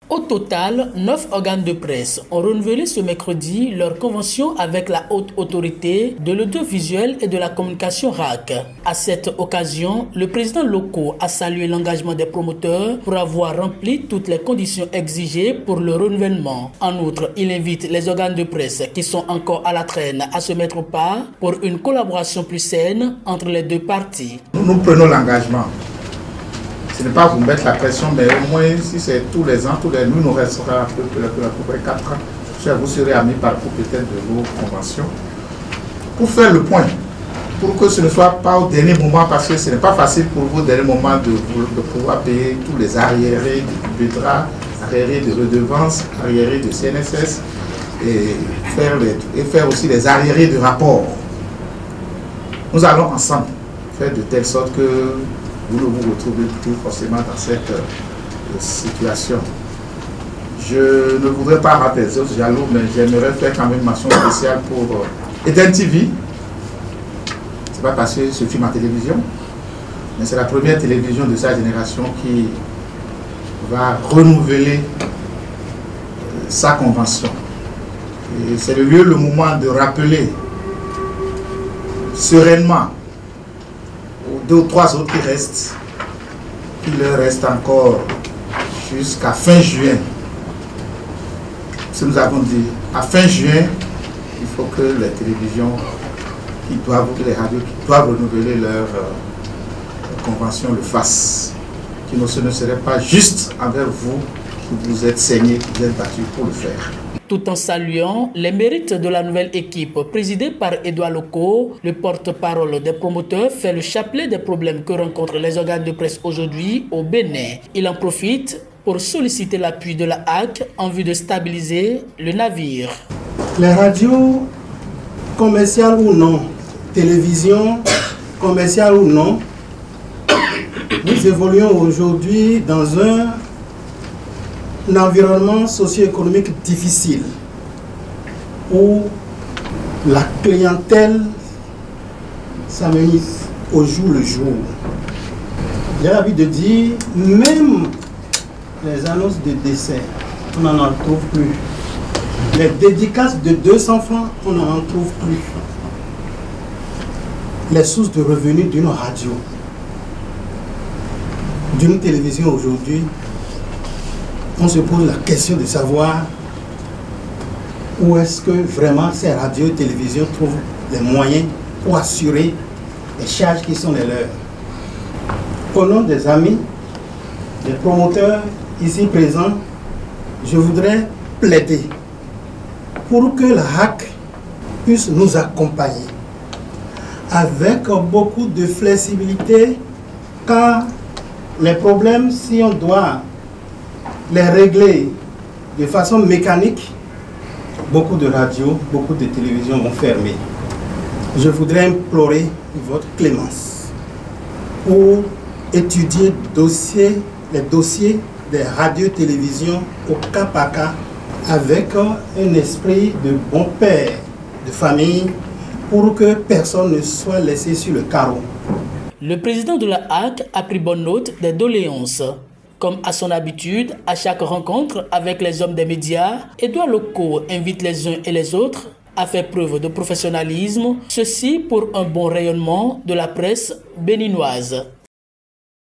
Au total, 9 organes de presse ont renouvelé ce mercredi leur convention avec la haute autorité de l'audiovisuel et de la communication RAC. À cette occasion, le président Loko a salué l'engagement des promoteurs pour avoir rempli toutes les conditions exigées pour le renouvellement. En outre, il invite les organes de presse qui sont encore à la traîne à se mettre au pas pour une collaboration plus saine entre les deux parties. Nous prenons l'engagement. Ce n'est pas vous mettre la pression, mais au moins, si c'est tous les ans, nous restera à peu près 4 ans. Vous serez à mi-parcours peut-être de vos conventions. Pour faire le point, pour que ce ne soit pas au dernier moment, parce que ce n'est pas facile pour vous au dernier moment de pouvoir payer tous les arriérés du BETRA, arriérés de redevances, arriérés de CNSS, et faire aussi les arriérés de rapport. Nous allons ensemble faire de telle sorte que vous ne vous retrouvez plus forcément dans cette situation. Je ne voudrais pas rendre les autres jaloux, mais j'aimerais faire quand même une mention spéciale pour Eden TV. Ce n'est pas parce que ce film en télévision, mais c'est la première télévision de sa génération qui va renouveler sa convention. Et c'est le lieu, le moment de rappeler sereinement aux 2 ou 3 autres qui restent, il leur reste encore jusqu'à fin juin. Ce que nous avons dit, à fin juin, il faut que les télévisions les radios qui doivent renouveler leur convention le fassent. Qui ne serait pas juste envers vous, qui vous êtes saigné, qui vous êtes battu pour le faire. Tout en saluant les mérites de la nouvelle équipe présidée par Edouard Loko, le porte-parole des promoteurs fait le chapelet des problèmes que rencontrent les organes de presse aujourd'hui au Bénin. Il en profite pour solliciter l'appui de la HAC en vue de stabiliser le navire. Les radios, commerciales ou non, télévision, commerciale ou non, nous évoluons aujourd'hui dans un environnement socio-économique difficile où la clientèle s'amenuise au jour le jour. J'ai l'habitude de dire, même les annonces de décès, on n'en trouve plus. Les dédicaces de 200 francs, on n'en trouve plus. Les sources de revenus d'une radio, d'une télévision aujourd'hui, on se pose la question de savoir où est-ce que vraiment ces radios et télévisions trouvent les moyens pour assurer les charges qui sont les leurs. Au nom des amis, des promoteurs ici présents, je voudrais plaider pour que la HAC puisse nous accompagner avec beaucoup de flexibilité, car les problèmes, si on doit les régler de façon mécanique, beaucoup de radios, beaucoup de télévisions vont fermer. Je voudrais implorer votre clémence pour étudier les dossiers des radios-télévisions au cas par cas avec un esprit de bon père de famille pour que personne ne soit laissé sur le carreau. Le président de la HAC a pris bonne note des doléances. Comme à son habitude, à chaque rencontre avec les hommes des médias, Edouard Loko invite les uns et les autres à faire preuve de professionnalisme, ceci pour un bon rayonnement de la presse béninoise.